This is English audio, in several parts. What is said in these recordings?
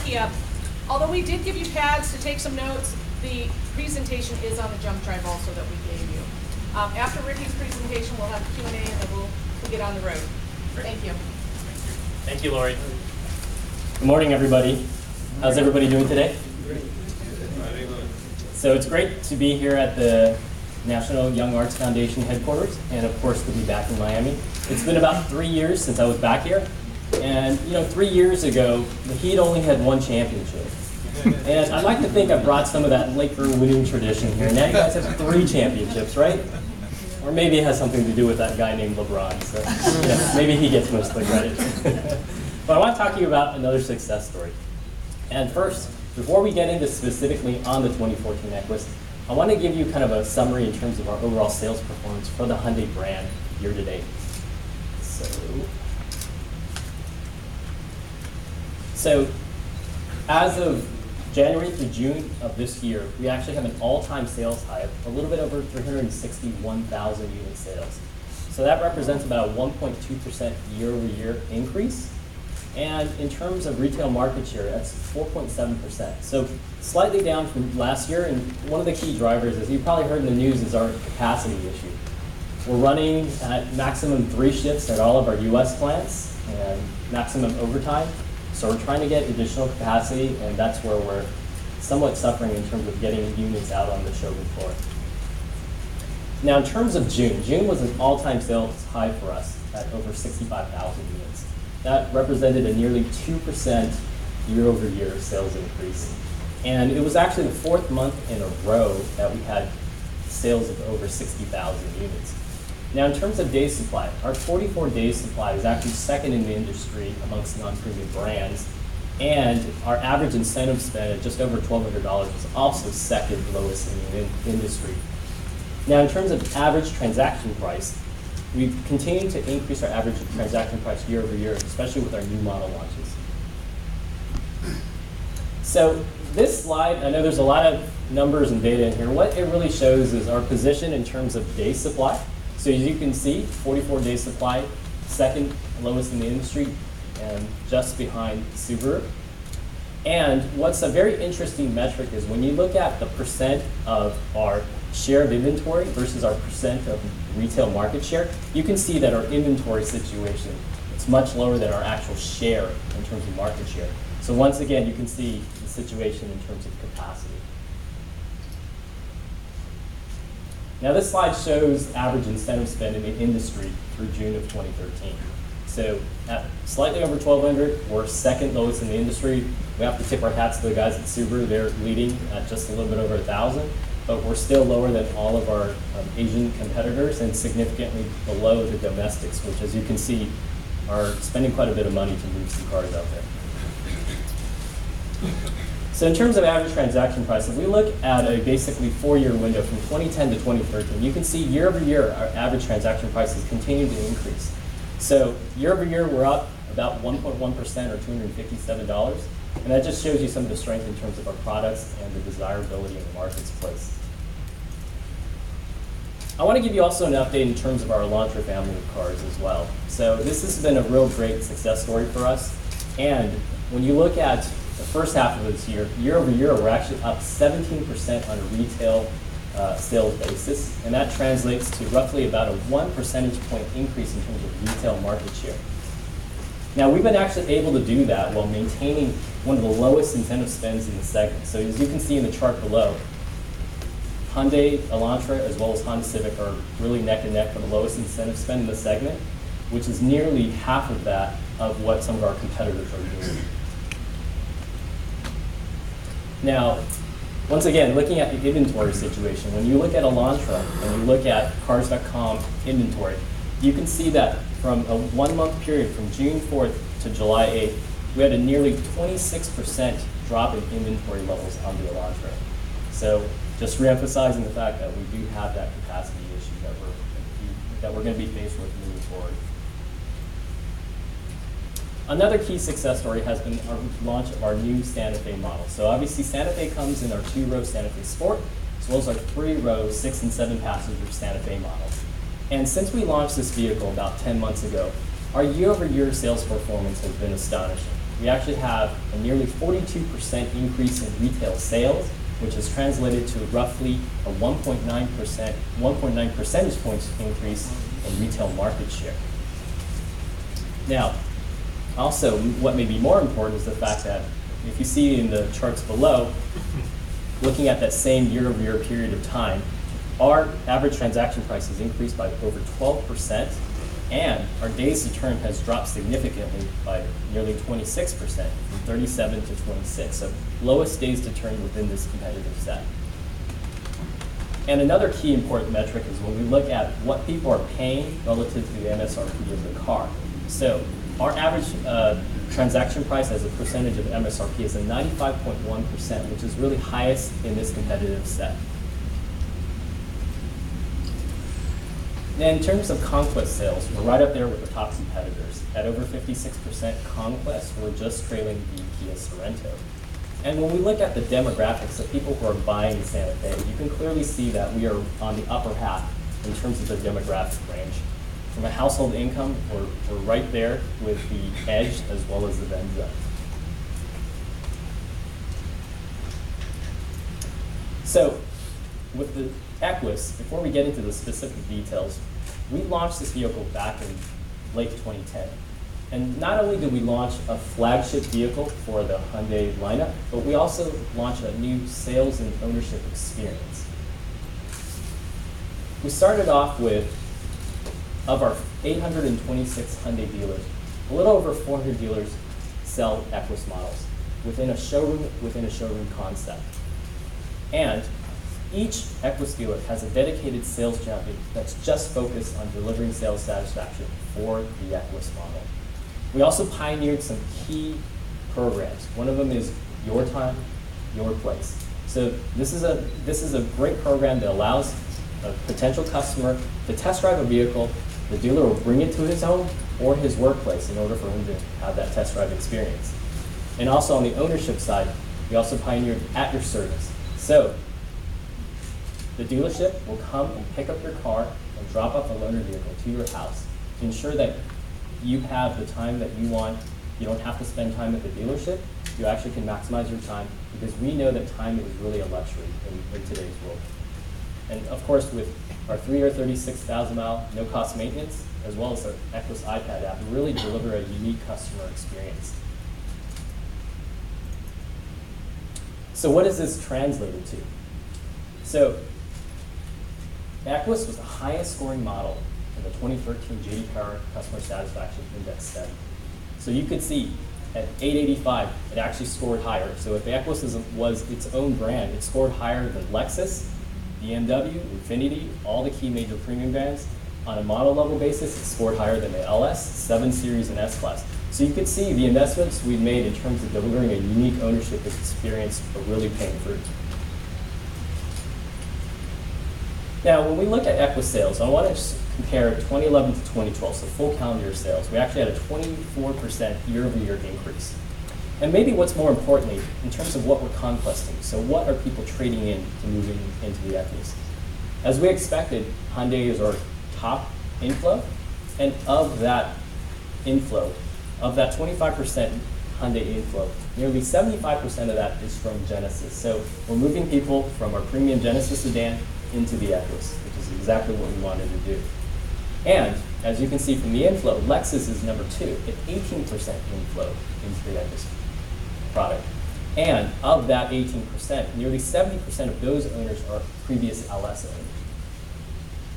recap, although we did give you pads to take some notes, the presentation is on the jump drive also that we gave you. After Ricky's presentation, we'll have Q&A and then we'll get on the road. Thank you. Thank you, Lori. Good morning, everybody. How's everybody doing today? So it's great to be here at the National Young Arts Foundation headquarters, and of course to be back in Miami. It's been about 3 years since I was back here, and 3 years ago, the Heat only had one championship. And I'd like to think I brought some of that Laker winning tradition here. Now you guys have 3 championships, right? Or maybe it has something to do with that guy named LeBron, so maybe he gets most of the credit. But I want to talk to you about another success story. And first, before we get into specifically on the 2014 Equus, I want to give you kind of a summary in terms of our overall sales performance for the Hyundai brand year to date. So as of January through June of this year, we actually have an all-time sales high of a little bit over 361,000 unit sales. So that represents about a 1.2% year-over-year increase. And in terms of retail market share, that's 4.7%. So slightly down from last year, and one of the key drivers, as you probably heard in the news, is our capacity issue. We're running at maximum 3 shifts at all of our US plants and maximum overtime. So we're trying to get additional capacity, and that's where we're somewhat suffering in terms of getting units out on the showroom floor. Now in terms of June, June was an all-time sales high for us at over 65,000 units. That represented a nearly 2% year-over-year sales increase. And it was actually the 4th month in a row that we had sales of over 60,000 units. Now in terms of days supply, our 44 days supply is actually second in the industry amongst non-premium brands, and our average incentive spend at just over $1,200 is also second lowest in the industry. Now in terms of average transaction price, we've continued to increase our average transaction price year over year, especially with our new model launches. So this slide, I know there's a lot of numbers and data in here. What it really shows is our position in terms of days supply. So as you can see, 44 days supply, second lowest in the industry, and just behind Subaru. And what's a very interesting metric is when you look at the percent of our share of inventory versus our percent of retail market share, you can see that our inventory situation is much lower than our actual share in terms of market share. So once again, you can see the situation in terms of capacity. Now this slide shows average incentive spend in the industry through June of 2013. So at slightly over $1,200, we're second lowest in the industry. We have to tip our hats to the guys at Subaru. They're leading at just a little bit over $1,000, but we're still lower than all of our Asian competitors and significantly below the domestics, which as you can see, are spending quite a bit of money to move some cars out there. So in terms of average transaction price, if we look at a basically 4-year window from 2010 to 2013, you can see year over year, our average transaction prices continue to increase. So year over year, we're up about 1.1% or $257. And that just shows you some of the strength in terms of our products and the desirability in the marketplace. I want to give you also an update in terms of our Elantra family of cars as well. So this has been a real great success story for us. And when you look at the first half of this year, year over year, we're actually up 17% on a retail sales basis. And that translates to roughly about a 1 percentage point increase in terms of retail market share. Now, we've been actually able to do that while maintaining one of the lowest incentive spends in the segment. So as you can see in the chart below, Hyundai, Elantra, as well as Honda Civic are really neck and neck for the lowest incentive spend in the segment, which is nearly half of that of what some of our competitors are doing. Now, once again, looking at the inventory situation, when you look at Elantra and you look at Cars.com inventory, you can see that from a 1-month period from June 4th to July 8th, we had a nearly 26% drop in inventory levels on the Elantra. So just reemphasizing the fact that we do have that capacity issue that we're going to be faced with moving forward. Another key success story has been our launch of our new Santa Fe model. So obviously Santa Fe comes in our 2-row Santa Fe Sport, as well as our 3-row 6- and 7-passenger Santa Fe model. And since we launched this vehicle about 10 months ago, our year-over-year sales performance has been astonishing. we actually have a nearly 42% increase in retail sales, which has translated to roughly a 1.9 percentage points increase in retail market share. Now, also, what may be more important is the fact that if you see in the charts below, looking at that same year-over-year period of time, our average transaction price has increased by over 12%, and our days to turn has dropped significantly by nearly 26%, from 37 to 26, so lowest days to turn within this competitive set. And another key important metric is when we look at what people are paying relative to the MSRP of the car. So our average transaction price as a percentage of MSRP is a 95.1%, which is really highest in this competitive set. Now, in terms of conquest sales, we're right up there with the top competitors. At over 56% conquest, we're just trailing the Kia Sorento. And when we look at the demographics of people who are buying Santa Fe, you can clearly see that we are on the upper half in terms of the demographic range. From a household income, we're right there with the Edge as well as the Venza. So, with the Equus, before we get into the specific details, we launched this vehicle back in late 2010. And not only did we launch a flagship vehicle for the Hyundai lineup, but we also launched a new sales and ownership experience. We started off with, of our 826 Hyundai dealers, a little over 400 dealers sell Equus models within a showroom concept. And each Equus dealer has a dedicated sales champion that's just focused on delivering sales satisfaction for the Equus model. We also pioneered some key programs. One of them is Your Time, Your Place. So this is a great program that allows a potential customer to test drive a vehicle. The dealer will bring it to his home or his workplace in order for him to have that test drive experience. And also on the ownership side, we also pioneered At Your Service. So the dealership will come and pick up your car and drop off a loaner vehicle to your house to ensure that you have the time that you want. You don't have to spend time at the dealership. You actually can maximize your time, because we know that time is really a luxury in today's world. And of course, with our 3-year, 36,000-mile no-cost maintenance, as well as our Equus iPad app, we really deliver a unique customer experience. So what is this translated to? So Equus was the highest scoring model in the 2013 J.D. Power Customer Satisfaction Index study. So you could see at 885, it actually scored higher. So if the Equus was its own brand, it scored higher than Lexus, BMW, Infiniti, all the key major premium brands. On a model level basis, it scored higher than the LS, 7 Series, and S-Class. So you could see the investments we've made in terms of delivering a unique ownership experience are really paying fruit. Now, when we look at Equus sales, I want to compare 2011 to 2012, so full calendar year sales. We actually had a 24% year-over-year increase. And maybe what's more importantly, in terms of what we're conquesting, so what are people trading in to move into the Equus? As we expected, Hyundai is our top inflow, and of that inflow, of that 25% Hyundai inflow, nearly 75% of that is from Genesis. So we're moving people from our premium Genesis sedan into the Equus, which is exactly what we wanted to do. And as you can see from the inflow, Lexus is number 2 at 18% inflow into the Equus product. And of that 18%, nearly 70% of those owners are previous LS owners.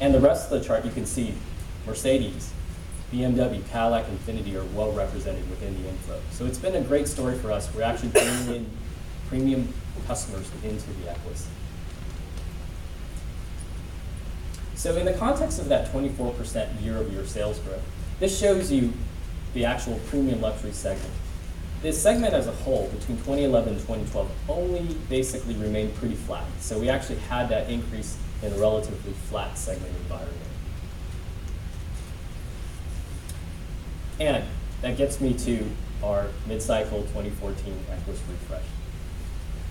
And the rest of the chart, you can see Mercedes, BMW, Cadillac, and Infiniti are well represented within the inflow. So it's been a great story for us. We're actually bringing in premium customers into the Equus. So in the context of that 24% year-over-year sales growth, this shows you the actual premium luxury segment. This segment as a whole, between 2011 and 2012, only basically remained pretty flat. So we actually had that increase in a relatively flat segment environment. And that gets me to our mid-cycle 2014 Equus refresh.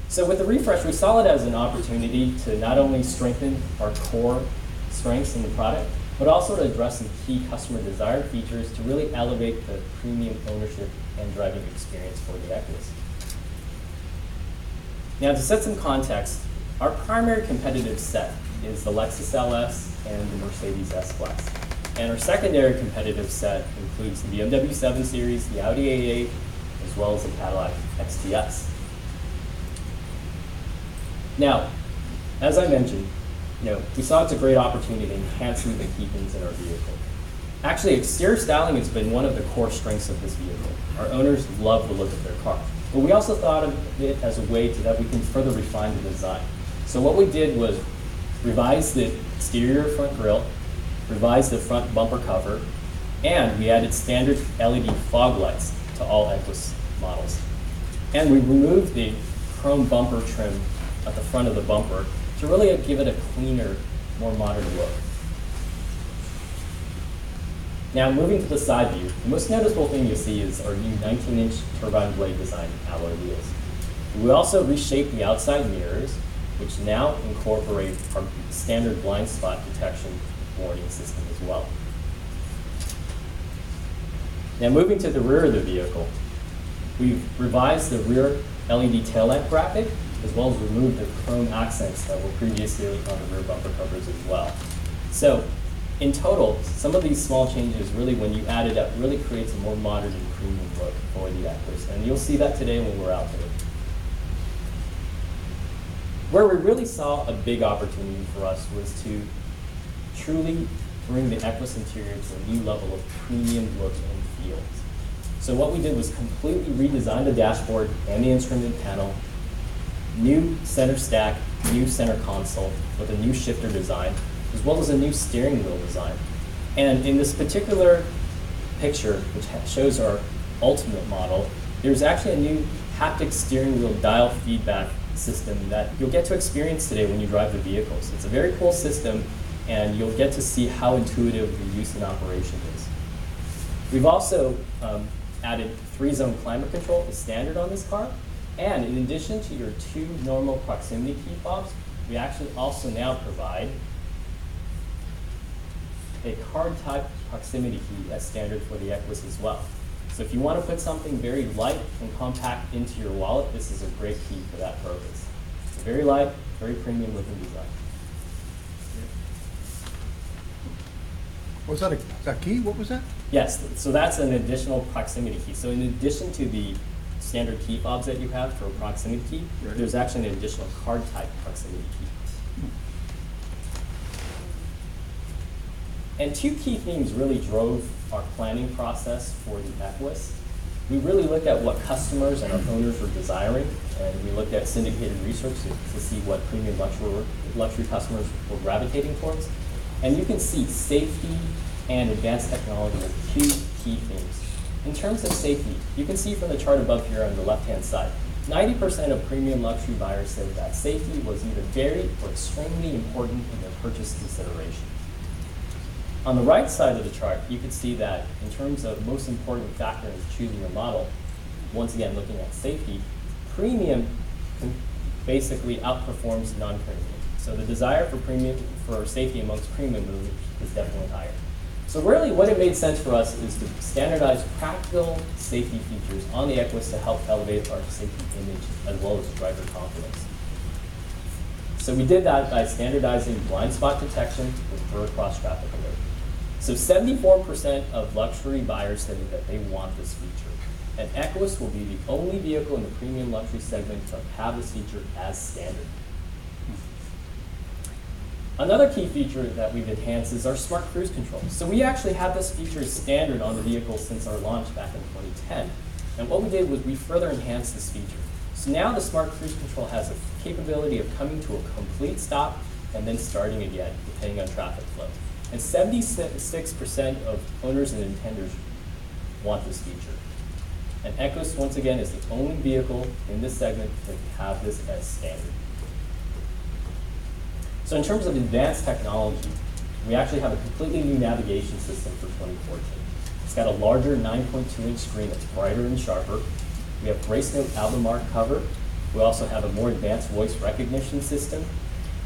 So with the refresh, we saw it as an opportunity to not only strengthen our core strengths in the product, but also to address some key customer desired features to really elevate the premium ownership and driving experience for the Equus. Now, to set some context, our primary competitive set is the Lexus LS and the Mercedes S-Class. And our secondary competitive set includes the BMW 7 Series, the Audi A8, as well as the Cadillac XTS. Now, as I mentioned, we saw it's a great opportunity to enhance some of the key things in our vehicle. Actually, exterior styling has been one of the core strengths of this vehicle. Our owners love the look of their car. But we also thought of it as a way that we can further refine the design. So what we did was revise the exterior front grille, revise the front bumper cover, and we added standard LED fog lights to all Equus models. And we removed the chrome bumper trim at the front of the bumper to really give it a cleaner, more modern look. Now, moving to the side view, the most noticeable thing you'll see is our new 19-inch turbine blade design alloy wheels. We also reshaped the outside mirrors, which now incorporate our standard blind spot detection warning system as well. Now, moving to the rear of the vehicle, we've revised the rear LED tail lamp graphic, as well as removed the chrome accents that were previously on the rear bumper covers as well. So, in total, some of these small changes really, when you add it up, really creates a more modern and premium look for the Equus. And you'll see that today when we're out there. Where we really saw a big opportunity for us was to truly bring the Equus interior to a new level of premium look and feel. So what we did was completely redesign the dashboard and the instrument panel, new center stack, new center console with a new shifter design, as well as a new steering wheel design. And in this particular picture, which shows our ultimate model, there's actually a new haptic steering wheel dial feedback system that you'll get to experience today when you drive the vehicles. It's a very cool system, and you'll get to see how intuitive the use and operation is. We've also added 3-zone climate control as standard on this car, and in addition to your 2 normal proximity key fobs, we actually also now provide a card-type proximity key as standard for the Equus as well. So if you want to put something very light and compact into your wallet, this is a great key for that purpose. It's very light, very premium looking design. Was that a key? What was that? Yes, so that's an additional proximity key. So in addition to the standard key fobs that you have for a proximity key, Right. there's actually an additional card-type proximity key. And 2 key themes really drove our planning process for the Equus. We really looked at what customers and our owners were desiring, and we looked at syndicated research to see what premium luxury customers were gravitating towards. And you can see safety and advanced technology as 2 key themes. In terms of safety, you can see from the chart above here on the left-hand side, 90% of premium luxury buyers said that safety was either very or extremely important in their purchase consideration. On the right side of the chart, you can see that in terms of most important factor in choosing your model, once again looking at safety, premium basically outperforms non-premium. So the desire for safety amongst premium is definitely higher. So really what it made sense for us is to standardize practical safety features on the Equus to help elevate our safety image as well as driver confidence. So we did that by standardizing blind spot detection with rear cross traffic alert. So 74% of luxury buyers said that they want this feature. And Equus will be the only vehicle in the premium luxury segment to have this feature as standard. Another key feature that we've enhanced is our smart cruise control. So we actually have this feature standard on the vehicle since our launch back in 2010. And what we did was we further enhanced this feature. So now the smart cruise control has a capability of coming to a complete stop and then starting again, depending on traffic flow. And 76% of owners and intenders want this feature. And Equus, once again, is the only vehicle in this segment that have this as standard. So in terms of advanced technology, we actually have a completely new navigation system for 2014. It's got a larger 9.2-inch screen that's brighter and sharper. We have Race Note album art cover. We also have a more advanced voice recognition system.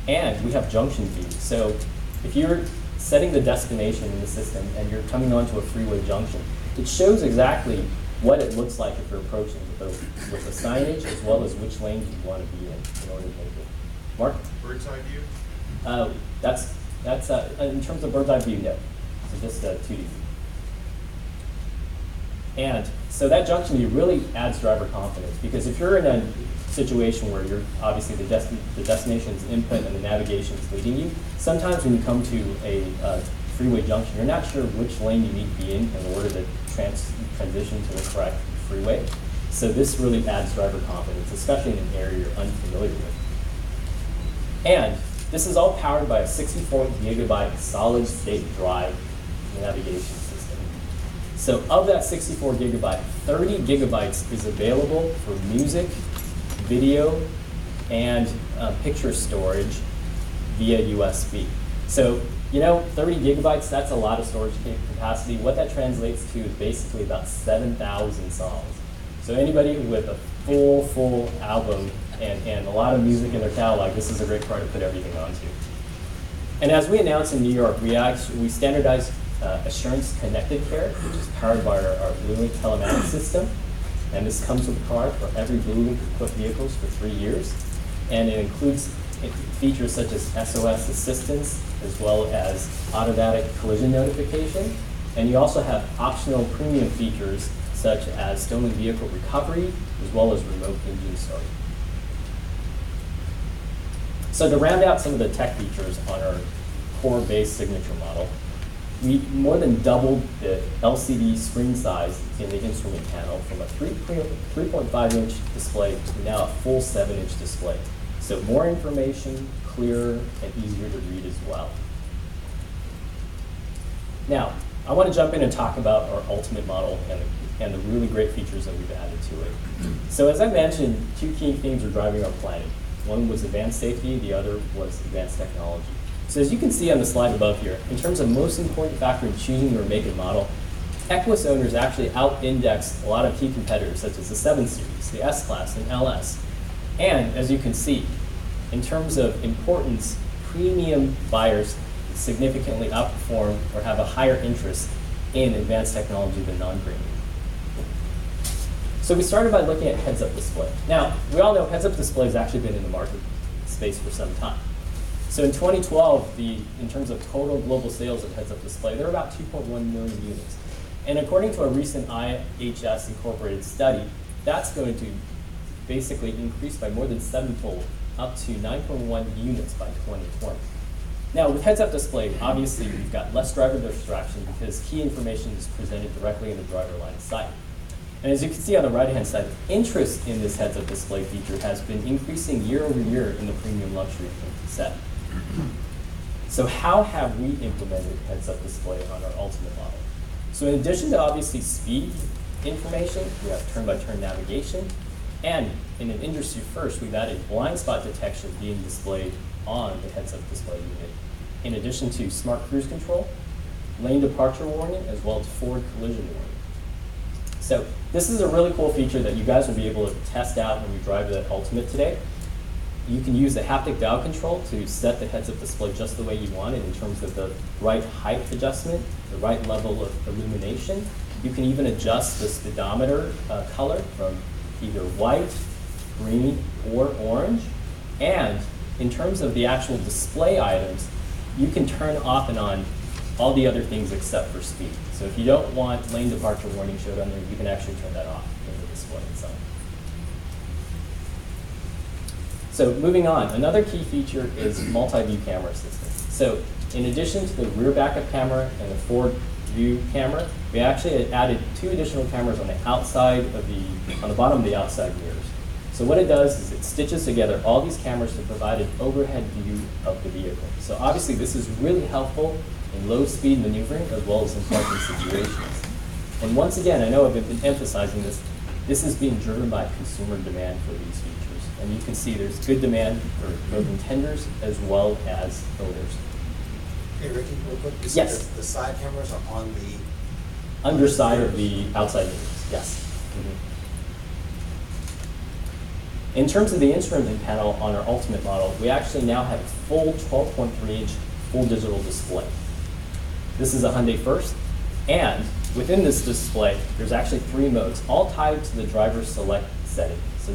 And we have junction view. So if you're setting the destination in the system and you're coming onto a freeway junction, it shows exactly what it looks like if you're approaching with the signage as well as which lane you want to be in order to make it. Mark? Bird's eye view? That's in terms of bird's eye view, no. So just 2D view. And so that junction view really adds driver confidence, because if you're in a situation where you're obviously the destination's input and the navigation is leading you, sometimes when you come to a freeway junction, you're not sure which lane you need to be in order to transition to the correct freeway. So this really adds driver confidence, especially in an area you're unfamiliar with. And this is all powered by a 64 gigabyte solid state drive navigation system. So of that 64 gigabyte, 30 gigabytes is available for music, video, and picture storage via USB. So, 30 gigabytes, that's a lot of storage capacity. What that translates to is basically about 7,000 songs. So anybody with a full album and a lot of music in their catalog, this is a great car to put everything onto. And as we announced in New York, we standardized Assurance Connected Care, which is powered by our BlueLink telematics system. And this comes with the car for every BlueLink equipped vehicles for 3 years. And it includes features such as SOS assistance, as well as automatic collision notification. And you also have optional premium features such as stolen vehicle recovery, as well as remote engine start. So to round out some of the tech features on our core base signature model, we more than doubled the LCD screen size in the instrument panel from a 3.5-inch display to now a full 7-inch display. So more information, clearer, and easier to read as well. Now, I want to jump in and talk about our ultimate model and the really great features that we've added to it. So as I mentioned, 2 key themes are driving our planning. One was advanced safety, the other was advanced technology. So as you can see on the slide above here, in terms of most important factor in choosing your make and model, Equus owners actually out-index a lot of key competitors such as the 7 Series, the S-Class, and LS. And as you can see, in terms of importance, premium buyers significantly outperform or have a higher interest in advanced technology than non-premium. So we started by looking at heads-up display. Now, we all know heads-up display has actually been in the market space for some time. So in 2012, in terms of total global sales of heads-up display, there were about 2.1 million units. And according to a recent IHS Incorporated study, that's going to basically increase by more than 7-fold, up to 9.1 units by 2020. Now, with heads-up display, obviously we've got less driver distraction because key information is presented directly in the driver line of sight. And as you can see on the right-hand side, interest in this heads-up display feature has been increasing year over year in the premium luxury set. So how have we implemented heads-up display on our ultimate model? So in addition to obviously speed information, we have turn-by-turn navigation, and in an industry first, we've added blind spot detection being displayed on the heads-up display unit, in addition to smart cruise control, lane departure warning, as well as forward collision warning. So this is a really cool feature that you guys will be able to test out when you drive the Ultimate today. You can use the haptic dial control to set the heads-up display just the way you want it in terms of the right height adjustment, the right level of illumination. You can even adjust the speedometer color from either white, green, or orange. And in terms of the actual display items, you can turn off and on all the other things except for speed. So if you don't want lane departure warning showed on there, you can actually turn that off in the display itself. So moving on, another key feature is multi-view camera assistance. So in addition to the rear backup camera and the forward view camera, we actually added 2 additional cameras on the outside of on the bottom of the outside mirrors. So what it does is it stitches together all these cameras to provide an overhead view of the vehicle. So obviously this is really helpful in low speed maneuvering as well as in parking situations. And once again, I know I've been emphasizing this, this is being driven by consumer demand for these features. And you can see there's good demand for both intenders as well as owners. Hey Ricky, real quick, you Yes. said the side cameras are on the Underside of the outside mirrors, yes. In terms of the instrument panel on our Ultimate model, we actually now have a full 12.3-inch full digital display. This is a Hyundai first, and Within this display, there's actually 3 modes, all tied to the driver select setting. So